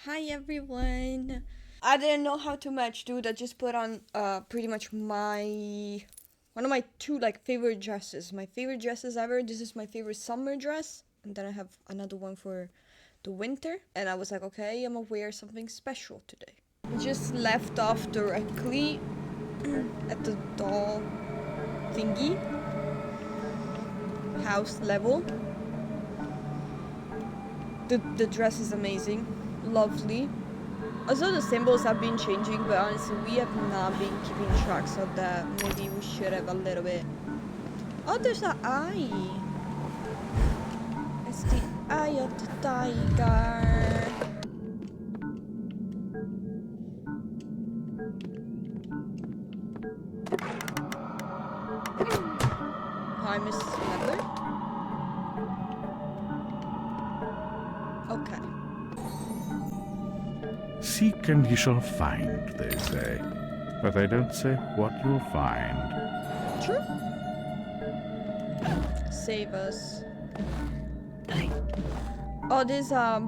Hi everyone. I didn't know how to match, dude. I just put on pretty much one of my two favorite dresses. My favorite dresses ever. This is my favorite summer dress, and then I have another one for the winter. And I was like, okay, I'm gonna wear something special today. Just left off directly at the doll thingy. House level. The dress is amazing. Lovely. Also, the symbols have been changing, but honestly, we have not been keeping tracks of that. Maybe we should have a little bit. Oh, there's an eye. It's the eye of the tiger. Hi, Miss Medler. Okay. Seek and ye shall find, they say. But they don't say what you'll find. True. Save us. Oh, this, I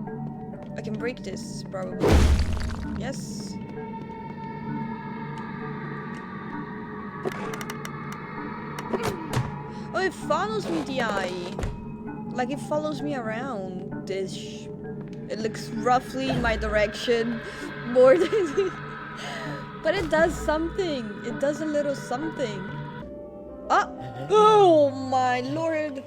can break this, probably. Yes. Oh, it follows me, the eye. Like, it follows me around. It looks roughly in my direction more than... But it does something. It does a little something. Ah! Oh my lord!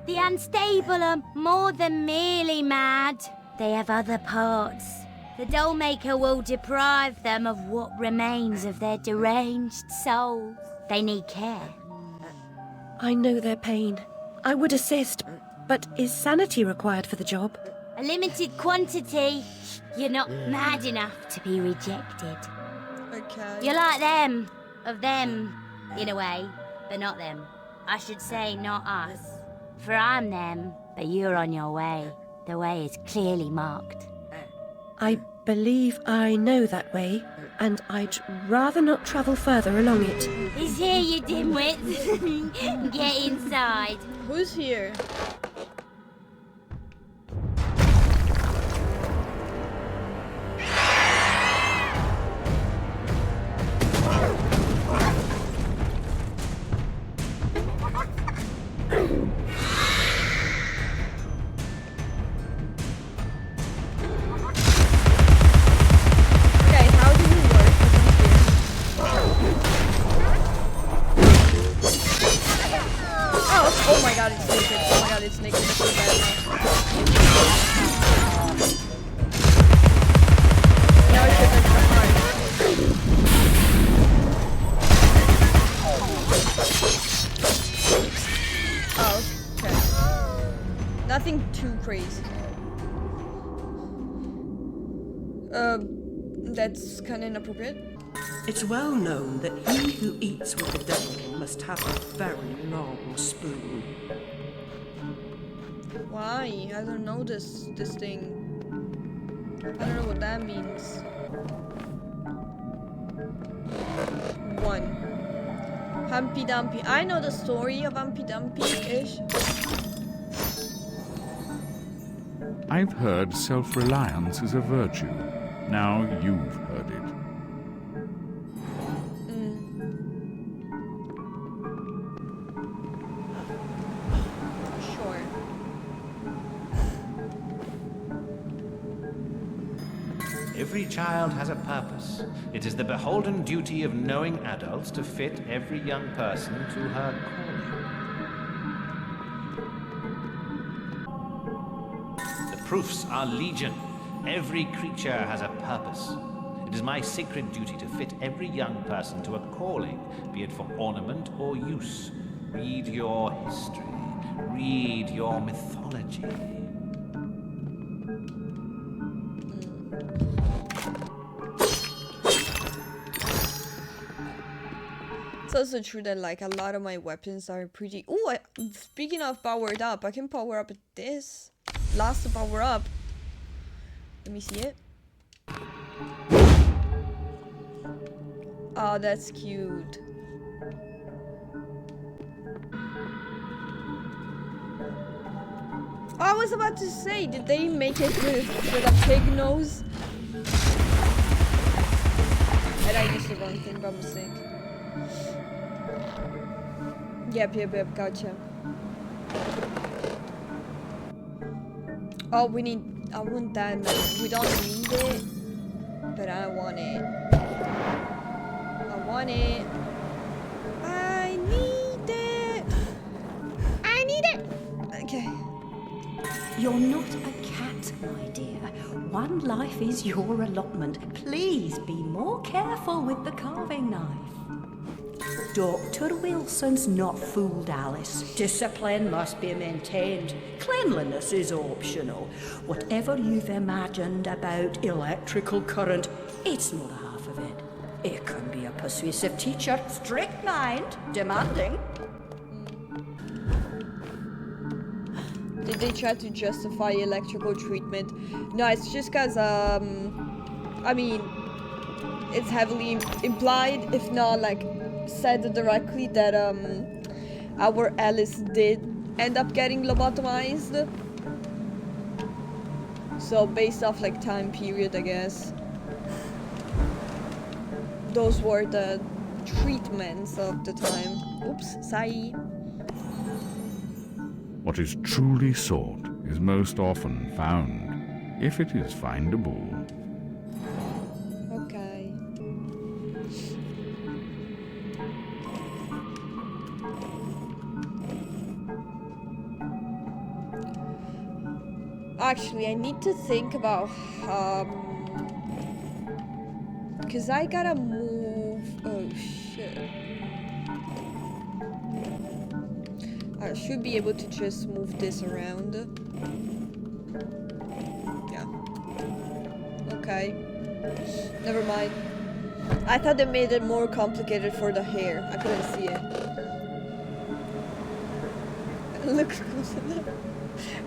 The unstable are more than merely mad. They have other parts. The doll maker will deprive them of what remains of their deranged souls. They need care. I know their pain. I would assist, but is sanity required for the job? A limited quantity. You're not mad enough to be rejected. Okay. You're like them. Of them, in a way, but not them. I should say not us. For I'm them, but you're on your way. The way is clearly marked. I believe I know that way, and I'd rather not travel further along it. He's here, you dimwits. Get inside. Who's here? Oh my god, it's naked. Oh my god, it's naked. It's so bad. Now I should have hard. Oh, okay. Nothing too crazy. That's kind of inappropriate. It's well known that he who eats with the devil must have a very long spoon. Why? I don't know this thing. I don't know what that means. 1. Humpy Dumpy. I know the story of Humpy Dumpy-ish. I've heard self-reliance is a virtue. Now you've heard it. Sure. Every child has a purpose. It is the beholden duty of knowing adults to fit every young person to her calling. The proofs are legion. Every creature has a purpose. It is my sacred duty to fit every young person to a calling, be it for ornament or use. Read your history. Read your mythology. It's also true that like a lot of my weapons are pretty... Ooh, speaking of powered up, I can power up this. Last to power up. Let me see it. Oh, that's cute. I was about to say, did they make it with a pig nose? And I used the wrong thing by mistake. Yep, gotcha. Oh, we need... I want that, man. We don't need it, but I want it. I want it. I need it. I need it. Okay. You're not a cat, my dear. One life is your allotment. Please be more careful with the carving knife. Dr. Wilson's not fooled Alice. Discipline must be maintained. Cleanliness is optional. Whatever you've imagined about electrical current, it's not half of it. It can be a persuasive teacher, strict mind, demanding. Did they try to justify electrical treatment? No, it's just cause, I mean, it's heavily implied, if not, like, said directly that, our Alice did end up getting lobotomized. So, based off, like, time period, I guess. Those were the treatments of the time. Oops, sorry. What is truly sought is most often found, if it is findable. Okay. Actually, I need to think about because I gotta move. Oh shit. I should be able to just move this around. Yeah. Okay. Never mind. I thought they made it more complicated for the hair. I couldn't see it. Look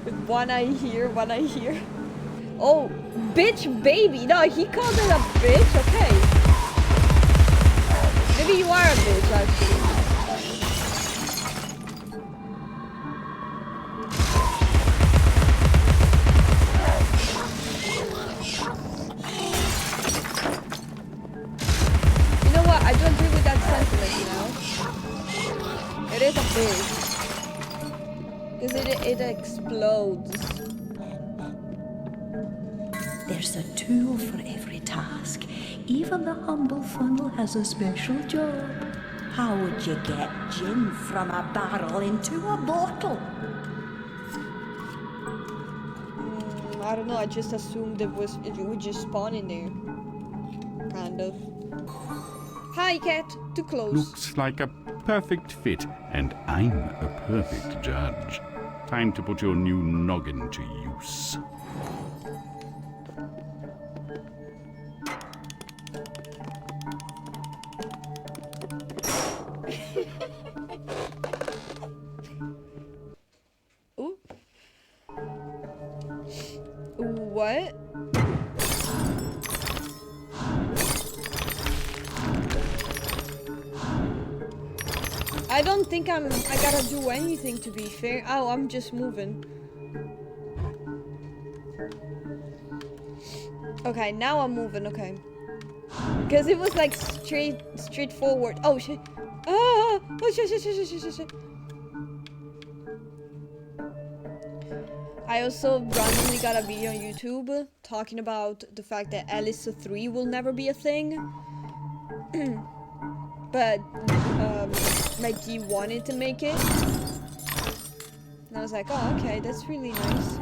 with one eye here, one eye here. Oh, bitch baby. No, he called it a bitch. Okay. Maybe you are a bitch, actually. I don't agree with that sentiment, you know? It is a bitch. Because it explodes. There's a tool for every task. Even the humble funnel has a special job. How would you get gin from a barrel into a bottle? I don't know, I just assumed it would just spawn in there. Kind of. Hi, cat. Too close. Looks like a perfect fit, and I'm a perfect judge. Time to put your new noggin to use. Ooh. What? I don't think I gotta do anything, to be fair. Oh, I'm just moving. Okay, now I'm moving, okay. Because it was like straightforward. Oh shit. Ah! Oh shit. I also randomly got a video on YouTube talking about the fact that Alice 3 will never be a thing. But Mikey wanted to make it. And I was like, oh, okay, that's really nice.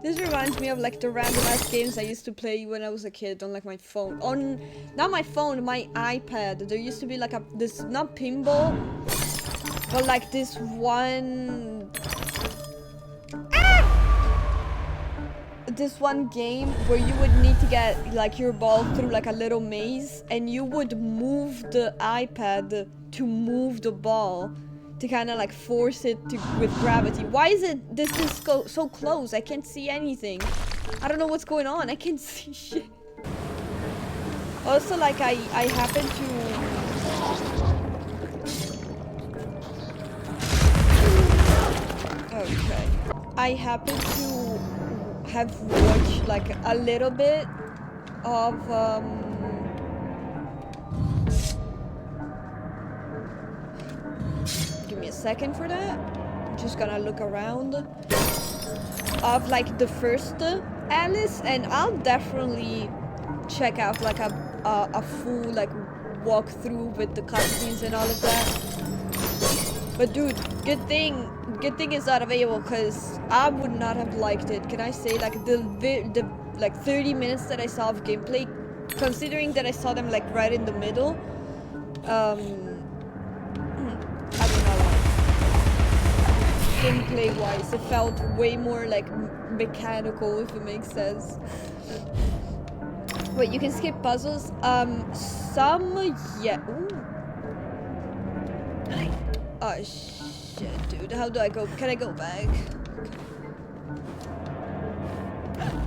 This reminds me of like the random ass games I used to play when I was a kid on like my phone. On not my phone, my iPad. There used to be like this not pinball, but like this one this one game where you would need to get like your ball through like a little maze, and you would move the iPad to move the ball to kind of like force it to with gravity. Why is it this is so close? I can't see anything. I don't know what's going on. I can't see shit. Also, like I happen to okay. I happen to have watched like a little bit of give me a second for that. I'm just gonna look around of like the first Alice, and I'll definitely check out like a full like walkthrough with the cutscenes and all of that. But dude, good thing it's not available, because I would not have liked it. Can I say like the like 30 minutes that I saw of gameplay, considering that I saw them like right in the middle, I don't know, gameplay wise it felt way more like mechanical, if it makes sense. Wait, you can skip puzzles? Some, yeah. Ooh. Oh shit, dude. How do I go? Can I go back?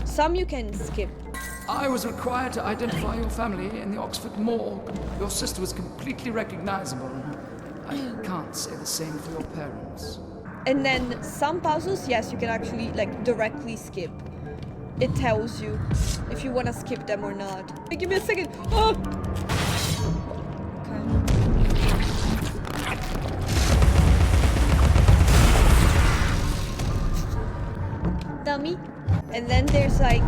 Some you can skip. I was required to identify your family in the Oxford morgue. Your sister was completely recognizable. I can't say the same for your parents. And then some puzzles, yes, you can actually like directly skip. It tells you if you want to skip them or not. Hey, give me a second. Oh! Okay. Dummy. And then there's like,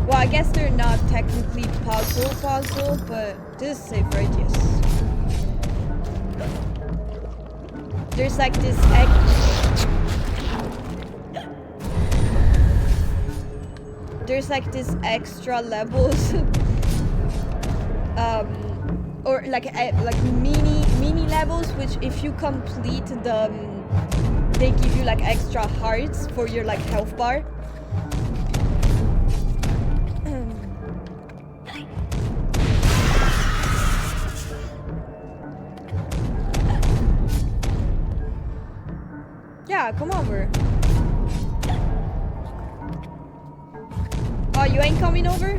well, I guess they're not technically puzzle, but this is safe, right? Yes. There's like this extra levels, or like mini levels, which if you complete them, they give you like extra hearts for your like health bar. Yeah, come over. Oh, you ain't coming over?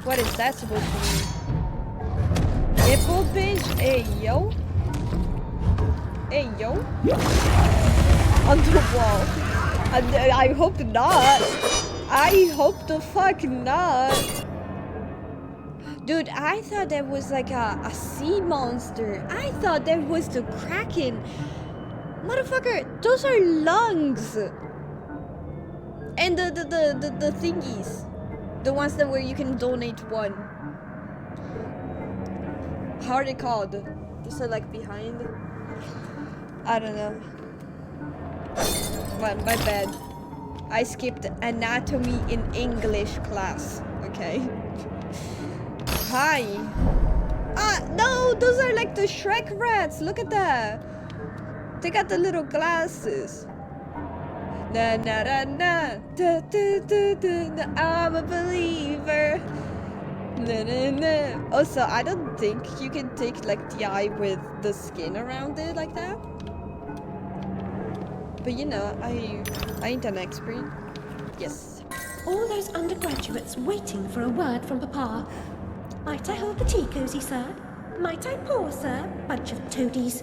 What is that supposed to mean? Nipple pinch? Hey, yo. Hey, yo. On the wall. I hope not. I hope the fuck not. Dude, I thought that was like a sea monster. I thought that was the Kraken. Motherfucker, those are lungs. And the thingies. The ones that where you can donate one. How are they called? Is it like behind? I don't know. Well, my bad. I skipped anatomy in English class. Okay. Hi. Ah, no, those are like the Shrek rats. Look at that. They got the little glasses. Na na na na. Da, da, da, da, da. I'm a believer. Na na na. Also, I don't think you can take like the eye with the skin around it like that. But you know, I ain't an expert. Yes. All those undergraduates waiting for a word from Papa. Might I hold the tea cosy, sir? Might I pour, sir? Bunch of toadies.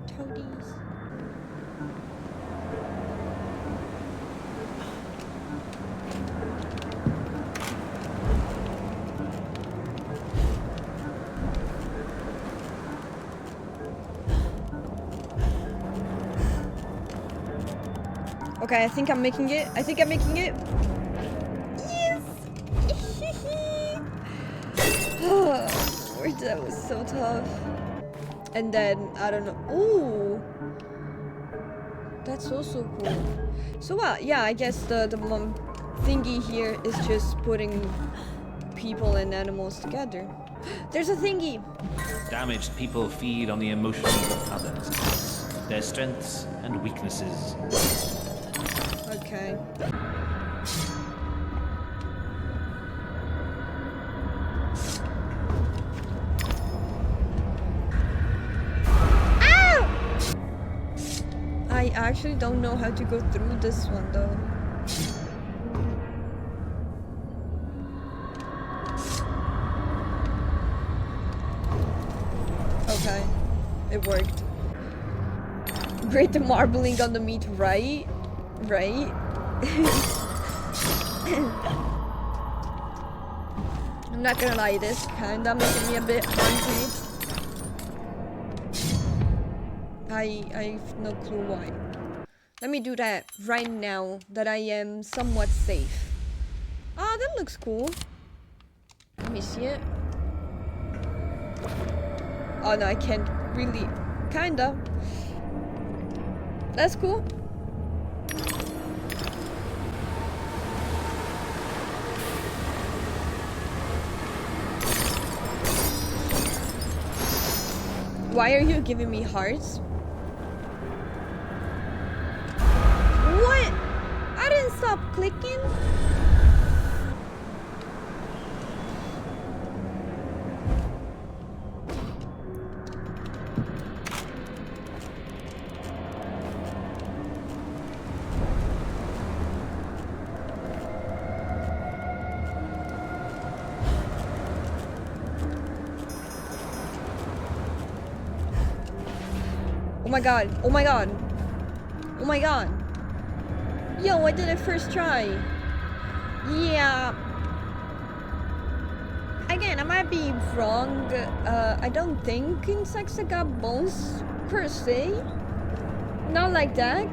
Toadies. Okay, I think I'm making it. Yes! That was so tough. And then, I don't know. Ooh! That's also cool. So, yeah, I guess the thingy here is just putting people and animals together. There's a thingy! Damaged people feed on the emotions of others, their strengths and weaknesses. Okay. I actually don't know how to go through this one though. Okay, it worked. Grate the marbling on the meat, right? Right? I'm not gonna lie, this kinda making me a bit hungry. I have no clue why. Let me do that right now that I am somewhat safe. Ah, that looks cool. Let me see it. Oh no, I can't really. Kinda. That's cool. Why are you giving me hearts? What? I didn't stop clicking. Oh my god, oh my god. Oh my god. Yo, I did it first try. Yeah. Again, I might be wrong. I don't think insects got bones per se. Not like that.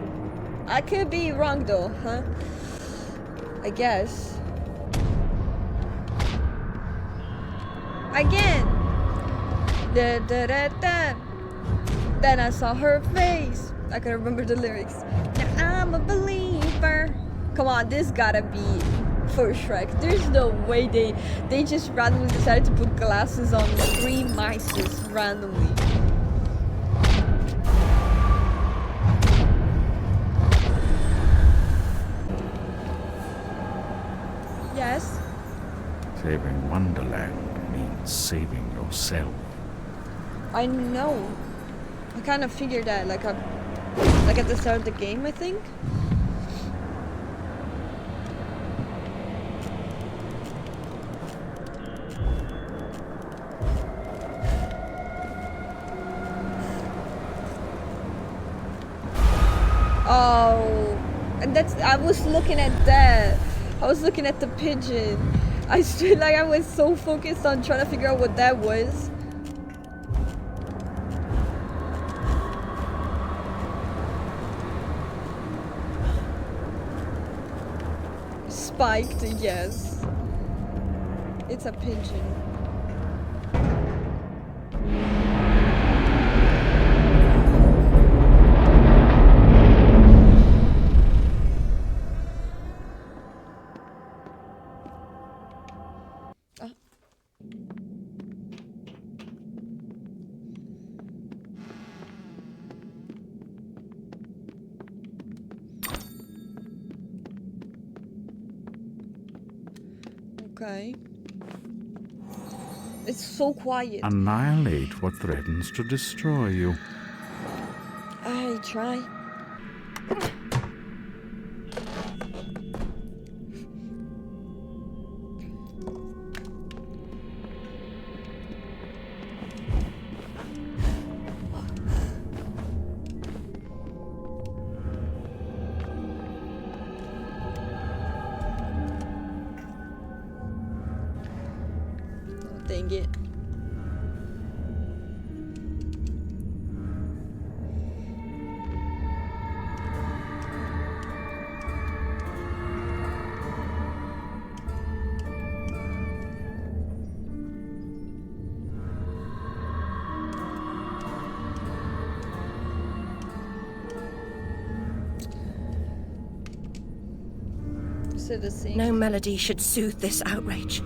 I could be wrong though, huh? I guess. Again. Da da da da. Then I saw her face. I can remember the lyrics. Now I'm a believer. Come on, this gotta be for Shrek. There's no way they just randomly decided to put glasses on 3 mice randomly. Yes? Saving Wonderland means saving yourself. I know. I kind of figured that, like at the start of the game, I think. Oh, and I was looking at that. I was looking at the pigeon. I stood like I was so focused on trying to figure out what that was. Spiked, yes. It's a pigeon. Okay. It's so quiet. Annihilate what threatens to destroy you. I try. Dang it. Is it the same? No melody should soothe this outrage.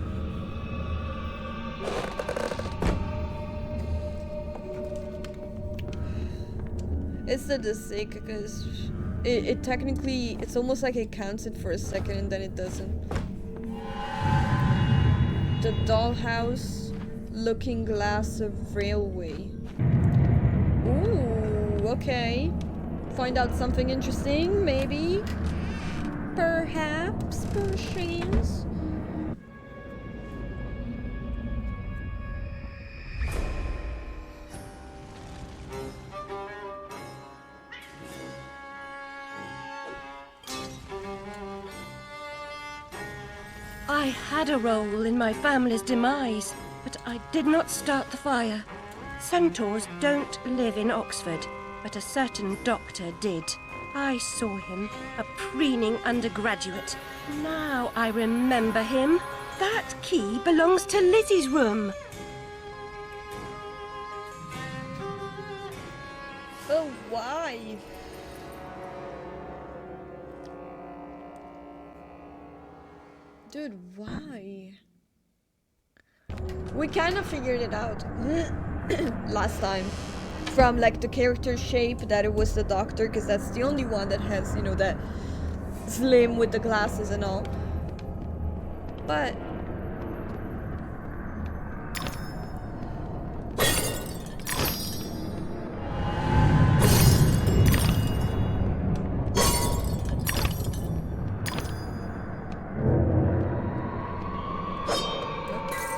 It's the sick because it technically, it's almost like it counts it for a second and then it doesn't. The dollhouse, looking glass of railway. Ooh, okay. Find out something interesting, maybe. Perhaps, perchance. I had a role in my family's demise, but I did not start the fire. Centaurs don't live in Oxford, but a certain doctor did. I saw him, a preening undergraduate. Now I remember him. That key belongs to Lizzie's room. But why? Dude, why? We kind of figured it out last time. From like the character shape that it was the doctor, because that's the only one that has, you know, that slim with the glasses and all. But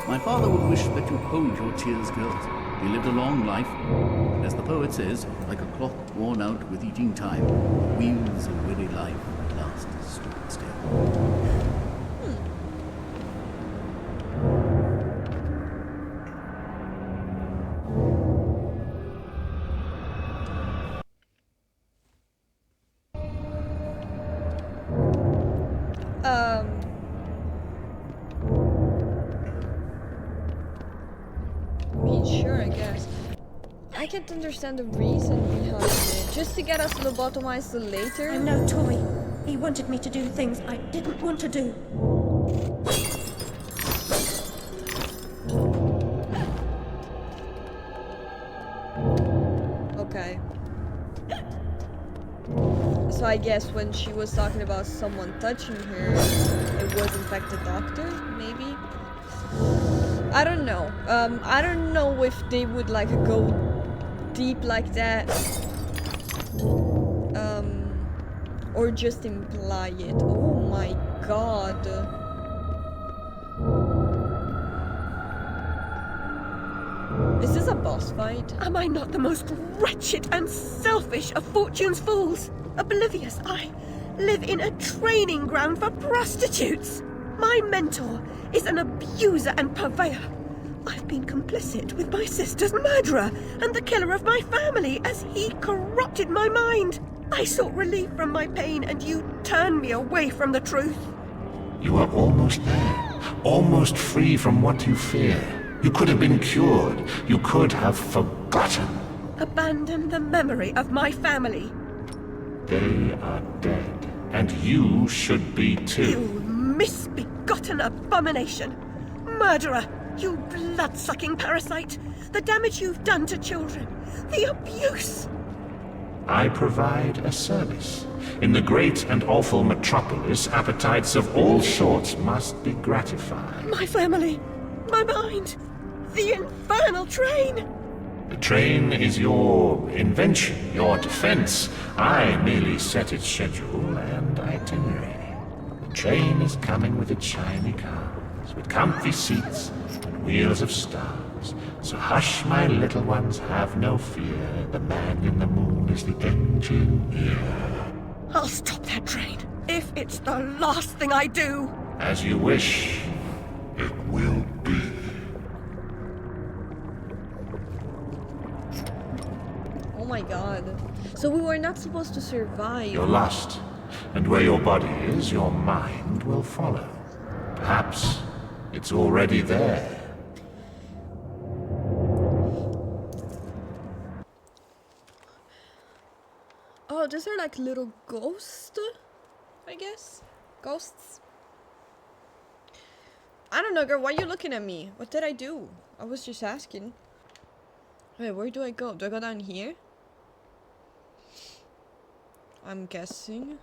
my father would wish that you'd hold your tears, girls. He lived a long life, and as the poet says, like a clock worn out with eating time, the wheels of weary life at last stood still. I mean, sure, I guess. I can't understand the reason behind it. Just to get us lobotomized later? I'm no toy. He wanted me to do things I didn't want to do. Okay. So I guess when she was talking about someone touching her, it was in fact the doctor, maybe? I don't know. I don't know if they would like go deep like that. Or just imply it. Oh my god. Is this a boss fight? Am I not the most wretched and selfish of fortune's fools? Oblivious, I live in a training ground for prostitutes. My mentor is an abuser and purveyor. I've been complicit with my sister's murderer and the killer of my family as he corrupted my mind. I sought relief from my pain and you turned me away from the truth. You are almost there, almost free from what you fear. You could have been cured. You could have forgotten. Abandon the memory of my family. They are dead, and you should be too. You misbegotten abomination! Murderer! You blood-sucking parasite! The damage you've done to children! The abuse! I provide a service. In the great and awful metropolis, appetites of all sorts must be gratified. My family! My mind! The infernal train! The train is your invention, your defense. I merely set its schedule and itinerary. The train is coming with its shiny cars, with comfy seats and wheels of stars. So hush, my little ones, have no fear. The man in the moon is the engineer. I'll stop that train, if it's the last thing I do! As you wish, it will be. Oh my god. So we were not supposed to survive. You're lost, and where your body is, your mind will follow. Perhaps it's already there. Oh, these are like little ghosts, I guess? Ghosts? I don't know, girl. Why are you looking at me? What did I do? I was just asking. Wait, where do I go? Do I go down here? I'm guessing.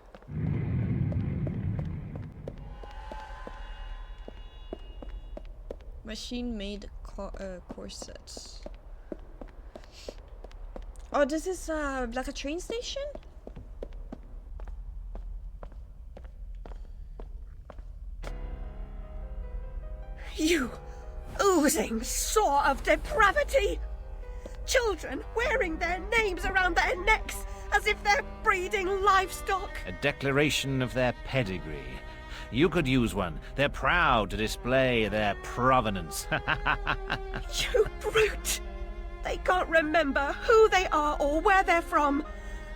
Machine-made corsets. Oh, this is like a train station? You oozing sore of depravity! Children wearing their names around their necks as if they're breeding livestock! A declaration of their pedigree. You could use one. They're proud to display their provenance. You brute! They can't remember who they are or where they're from.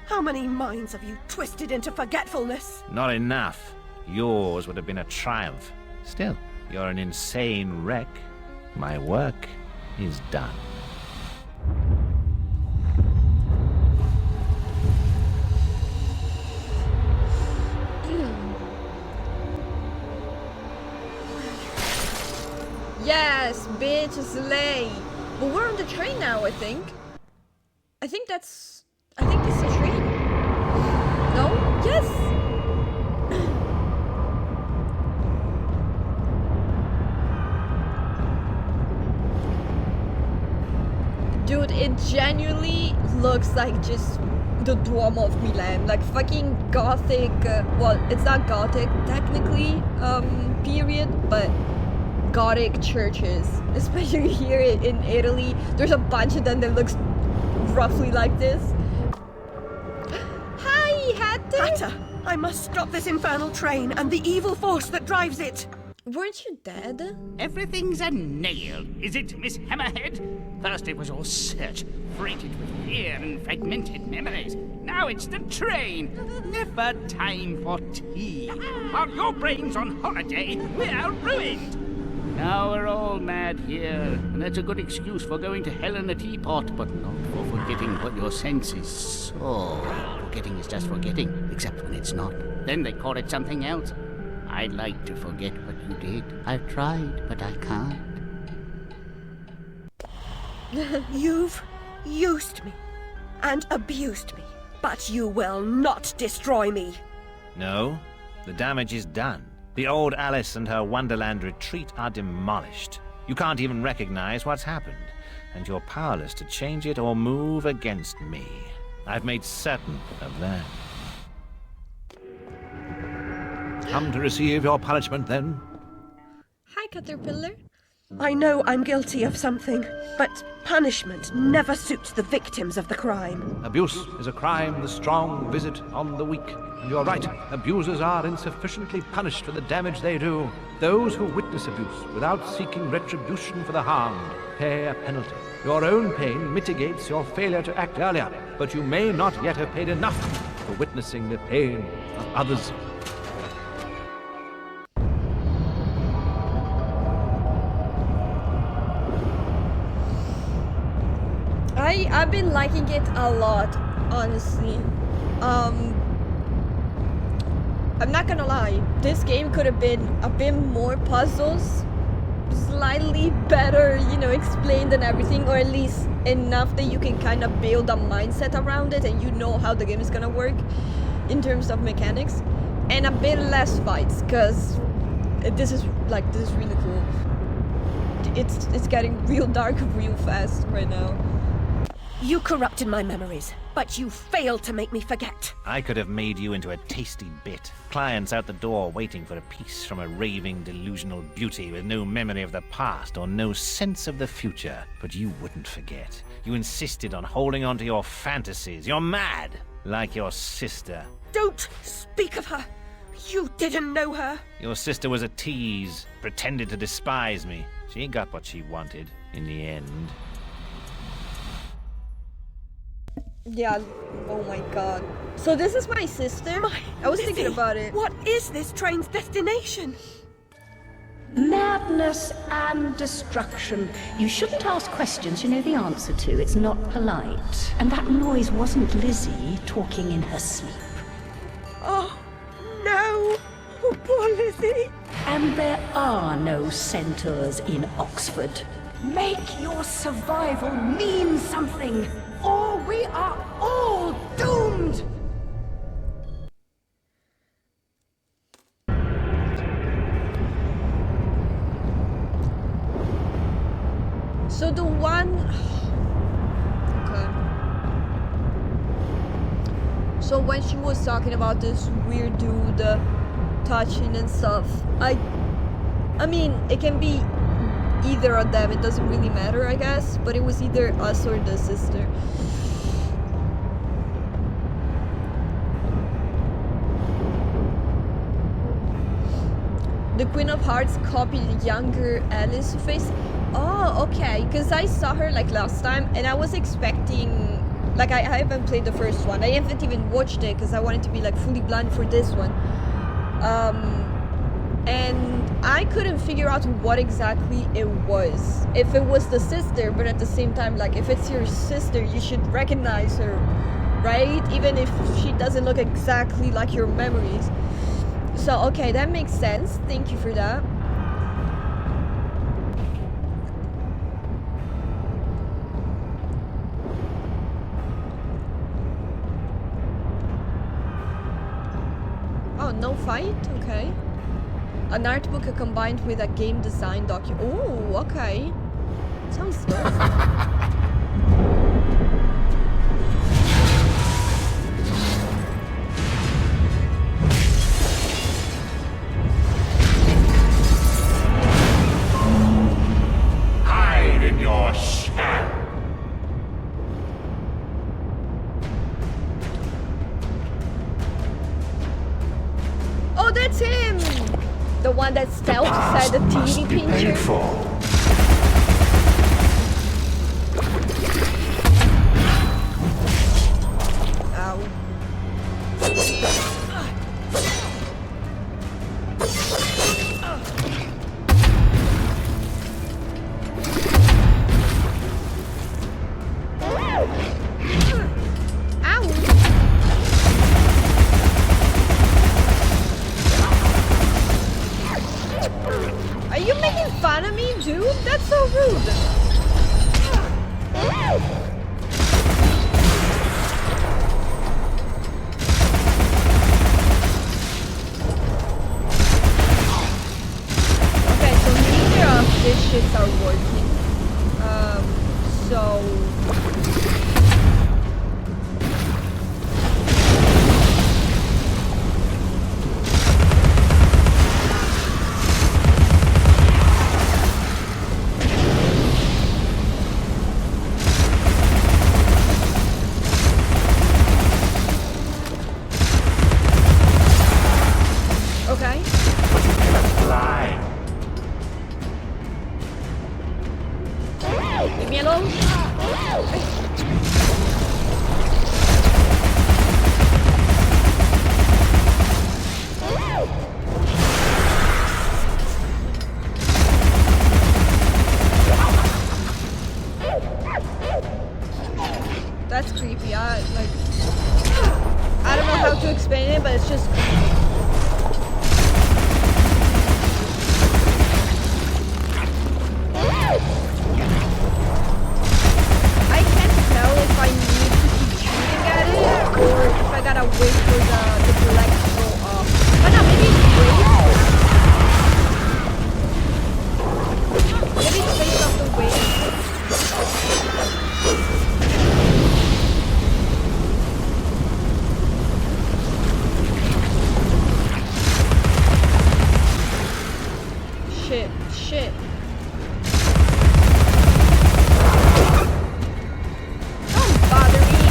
How many minds have you twisted into forgetfulness? Not enough. Yours would have been a triumph. Still, you're an insane wreck. My work is done. Yes, bitch, slay. But we're on the train now, I think. I think this is the train. No? Yes! Dude, it genuinely looks like just the Duomo of Milan. Like fucking gothic, well, it's not gothic technically, period, but Gothic churches, especially here in Italy. There's a bunch of them that looks roughly like this. Hi, Hatter! Hatter, I must stop this infernal train and the evil force that drives it. Weren't you dead? Everything's a nail, is it, Miss Hammerhead? First it was all search, freighted with fear and fragmented memories. Now it's the train. Never time for tea. While your brain's on holiday, we're ruined. Now we're all mad here, and that's a good excuse for going to hell in a teapot, but not for forgetting what your senses saw. Forgetting is just forgetting, except when it's not. Then they call it something else. I'd like to forget what you did. I've tried, but I can't. You've used me and abused me, but you will not destroy me. No, the damage is done. The old Alice and her Wonderland retreat are demolished. You can't even recognize what's happened, and you're powerless to change it or move against me. I've made certain of that. Come to receive your punishment, then? Hi, Caterpillar. I know I'm guilty of something, but punishment never suits the victims of the crime. Abuse is a crime the strong visit on the weak. And you're right, abusers are insufficiently punished for the damage they do. Those who witness abuse without seeking retribution for the harmed pay a penalty. Your own pain mitigates your failure to act earlier, but you may not yet have paid enough for witnessing the pain of others. I've been liking it a lot, honestly. I'm not gonna lie, this game could have been a bit more puzzles, slightly better, you know, explained and everything, or at least enough that you can kind of build a mindset around it and you know how the game is gonna work in terms of mechanics, and a bit less fights, because this is really cool. It's getting real dark real fast right now. You corrupted my memories, but you failed to make me forget. I could have made you into a tasty bit. Clients out the door waiting for a piece from a raving, delusional beauty with no memory of the past or no sense of the future. But you wouldn't forget. You insisted on holding on to your fantasies. You're mad, like your sister. Don't speak of her. You didn't know her. Your sister was a tease, pretended to despise me. She got what she wanted in the end. Yeah, oh my god. So this is my sister? I was thinking about it. What is this train's destination? Madness and destruction. You shouldn't ask questions you know the answer to. It's not polite. And that noise wasn't Lizzie talking in her sleep. Oh, no. Oh, Poor Lizzie. And there are no centaurs in Oxford. Make your survival mean something, or we are all doomed! So the one... Okay. So when she was talking about this weird dude touching and stuff, I mean, it can be either of them, it doesn't really matter, I guess, but it was either us or the sister. The Queen of Hearts copied younger Alice's face. Oh, okay, because I saw her like last time and I was expecting, like I haven't played the first one, I haven't even watched it because I wanted to be like fully blind for this one. And I couldn't figure out what exactly it was. If it was the sister, but at the same time, like if it's your sister, you should recognize her, right? Even if she doesn't look exactly like your memories. So, okay, that makes sense. Thank you for that. Oh, no fight? Okay. An art book combined with a game design document. Oh, okay. Sounds good. Hide in your shell. Oh, that's him! The one that stealth said the TV pincher. Ow. Are you making fun of me, dude? That's so rude. Okay, so neither of these shits are working. So... Okay. But you cannot fly. Leave me alone. That's creepy. I don't know how to explain it, but it's just creepy. I can't tell if I need to keep shooting at it or if I gotta wait for the black to go off. But no, maybe it's wait. Maybe it's based off the wait. Shit. Don't bother me.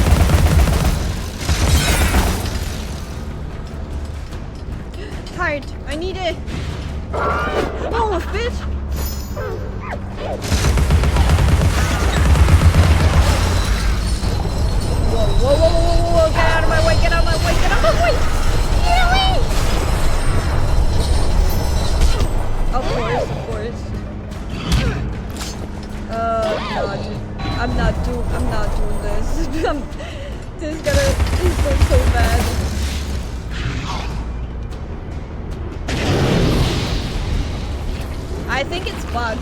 Tired. I need it. Oh, bitch. Whoa. Get out of my way. Get out of my way. Get out of my way. Get away. Of course. No, dude. I'm not doing this. This is going so bad. I think it's bugged.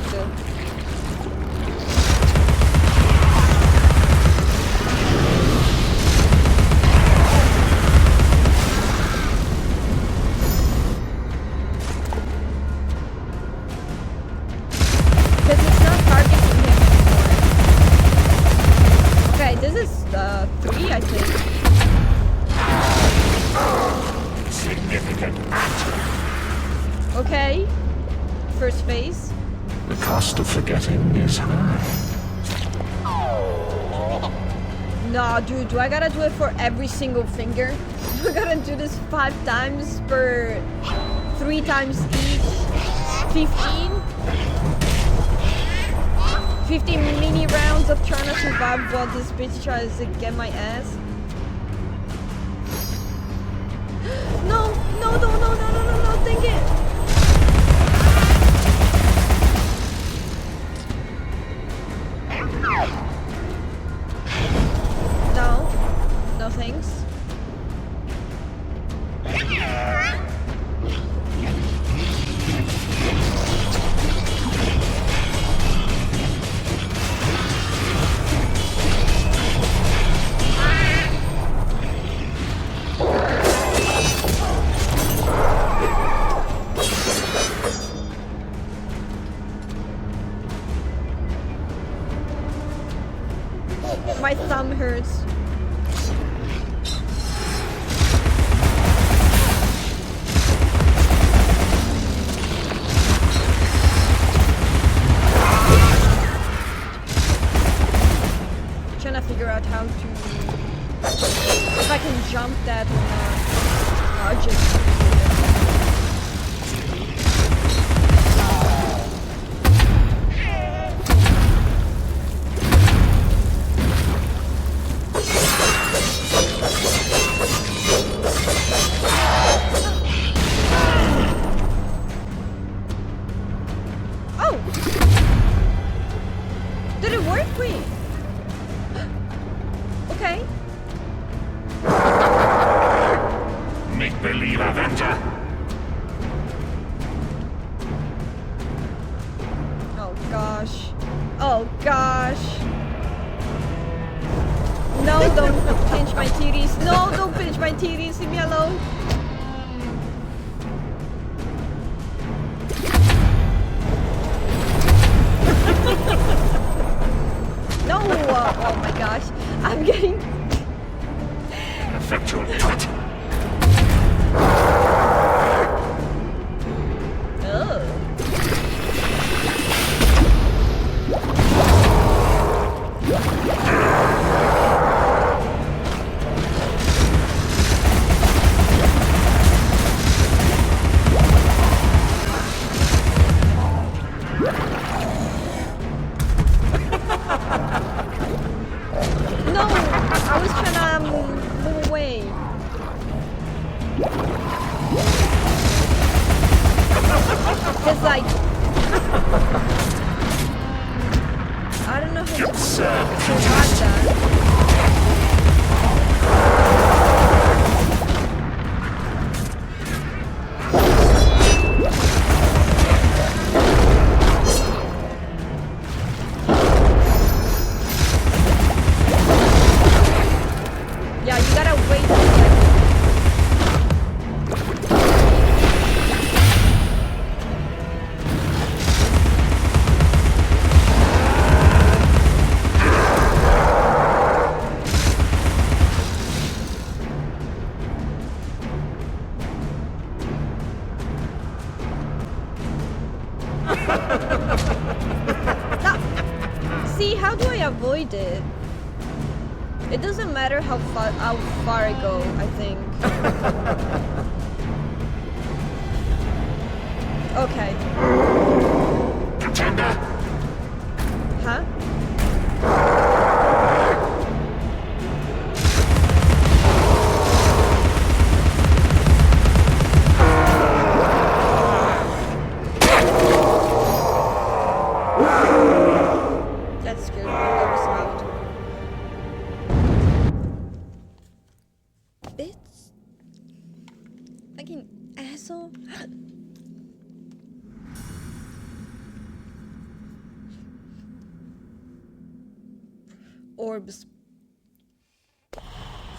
Because it's not targeting him anymore. Okay, this is 3, I think. Significant matter. Okay. First phase. The cost of forgetting is high. Nah, dude, do I gotta do it for every single finger? Do I gotta do this 5 times per 3 times each? 15? 15 mini rounds of trying to survive while this bitch tries to get my ass? No, no, no, no, no, no, no, no, think it! No. No thanks. My thumb hurts. Trying to figure out how to, if I can jump that or not. I'll just did it work? Wait. Okay. Make-believe Avenger. Oh gosh. Oh gosh. No, don't pinch my titties. No, don't pinch my titties. Leave me alone. No! Oh my gosh. I'm getting... Effectual cut. Oh. No! I was trying to move away. It's like... I don't know how to survive that. Yeah, you gotta wait till like... See, how do I avoid it? It doesn't matter how far I go, I think. Okay. Contender. Huh? That scared me. That was loud. Bitch. Fucking asshole. orbs.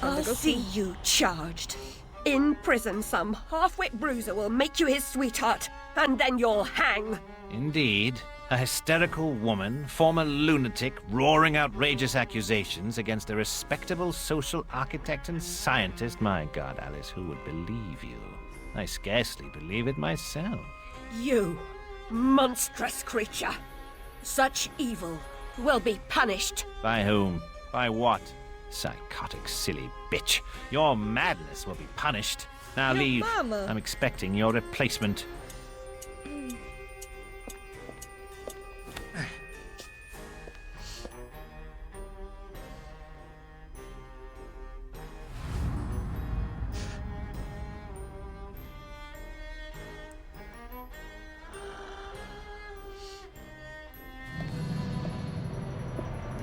I'll see you charged. In prison, some half-wit bruiser will make you his sweetheart, and then you'll hang. Indeed. A hysterical woman, former lunatic, roaring outrageous accusations against a respectable social architect and scientist. My God, Alice, who would believe you? I scarcely believe it myself. You, monstrous creature. Such evil will be punished. By whom? By what? Psychotic, silly bitch. Your madness will be punished. Now leave. Mama. I'm expecting your replacement.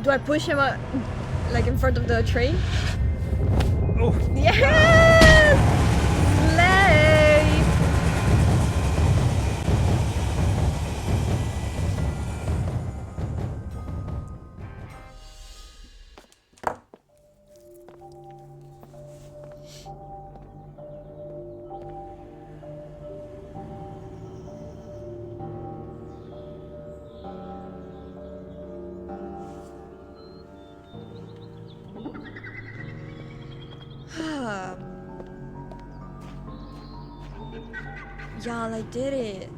Do I push him like in front of the train? Oh. Yes! Slay! Y'all, I did it.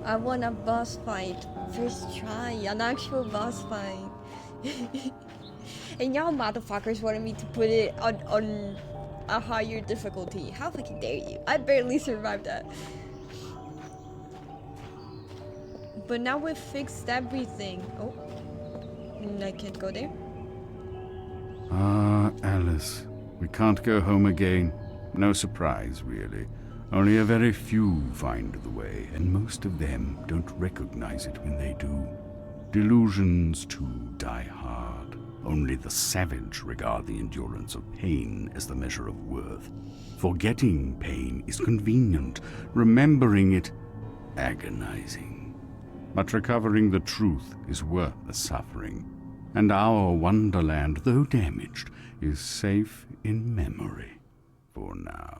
I won a boss fight. First try, an actual boss fight. And y'all motherfuckers wanted me to put it on a higher difficulty. How fucking dare you? I barely survived that. But now we've fixed everything. Oh, I can't go there. Ah, Alice, we can't go home again. No surprise, really. Only a very few find the way, and most of them don't recognize it when they do. Delusions, too, die hard. Only the savage regard the endurance of pain as the measure of worth. Forgetting pain is convenient, remembering it agonizing. But recovering the truth is worth the suffering. And our wonderland, though damaged, is safe in memory for now.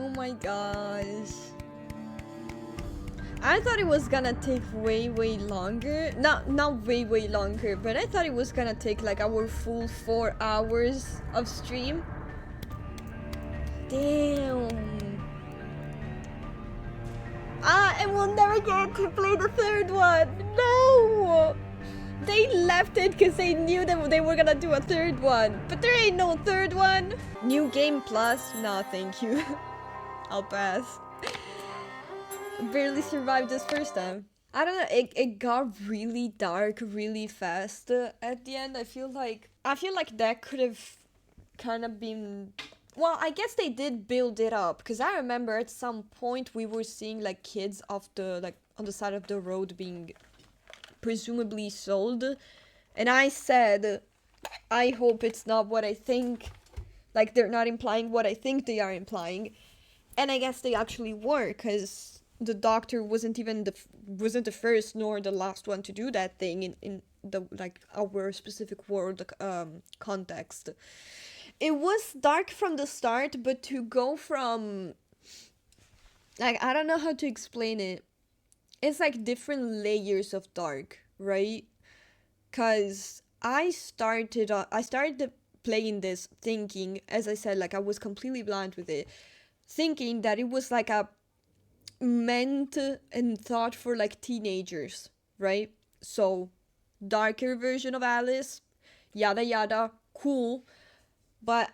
Oh my gosh. I thought it was gonna take way longer. Not way longer, but I thought it was gonna take like our full 4 hours of stream. Damn. And we'll never get to play the third one. No! They left it because they knew that they were gonna do a third one. But there ain't no third one. New game plus? No, thank you. I'll pass. Barely survived this first time. I don't know, it got really dark really fast at the end. I feel like that could have kind of been... Well, I guess they did build it up, because I remember at some point we were seeing like kids off the like on the side of the road being presumably sold, and I said, I hope it's not what I think, like they're not implying what I think they are implying. And I guess they actually were, because the doctor wasn't the first nor the last one to do that thing in the like our specific world context. It was dark from the start, but to go from like, I don't know how to explain it. It's like different layers of dark, right? Cause I started playing this thinking, as I said, like I was completely blind with it, thinking that it was like a meant and thought for like teenagers, right? So darker version of Alice, yada yada, cool, but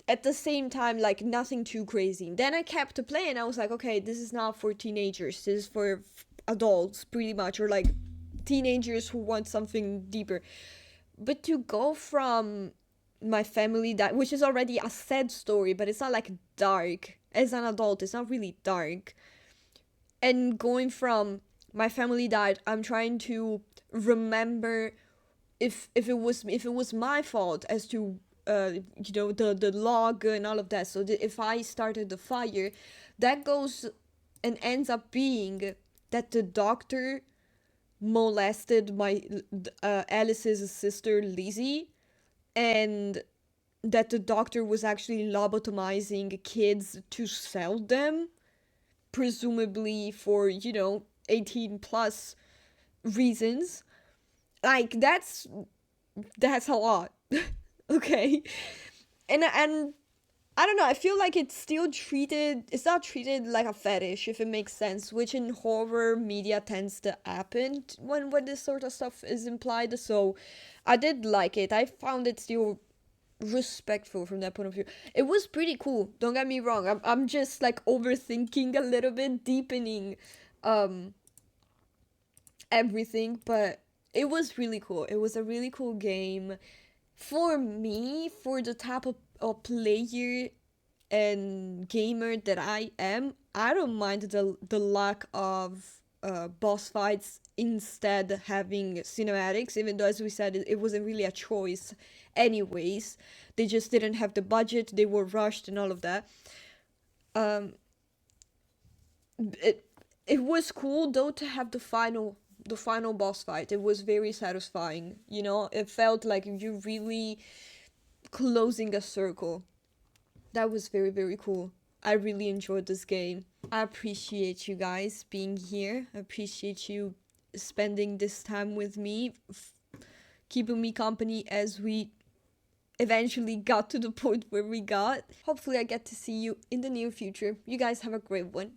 at the same time like nothing too crazy. Then I kept playing. I was like, okay, this is not for teenagers, this is for adults pretty much, or like teenagers who want something deeper. But to go from my family died, which is already a sad story, but it's not like dark. As an adult, it's not really dark. And going from my family died, I'm trying to remember if it was my fault as to the log and all of that. So if I started the fire, that goes and ends up being that the doctor molested my Alice's sister Lizzie, and that the doctor was actually lobotomizing kids to sell them, presumably for 18 plus reasons. Like that's a lot. Okay. And I don't know, I feel like it's not treated like a fetish, if it makes sense, which in horror media tends to happen when this sort of stuff is implied. So I did like it. I found it still respectful from that point of view. It was pretty cool, don't get me wrong. I'm just like overthinking a little bit, deepening everything, but it was really cool. It was a really cool game. For me, for the type of player and gamer that I am, I don't mind the lack of boss fights, instead having cinematics, even though, as we said, it wasn't really a choice anyways. They just didn't have the budget, they were rushed and all of that. It was cool though to have the final boss fight. It was very satisfying, it felt like you really closing a circle. That was very, very cool. I really enjoyed this game. I appreciate you guys being here. I appreciate you spending this time with me, keeping me company as we eventually got to the point where we got. Hopefully I get to see you in the near future. You guys have a great one.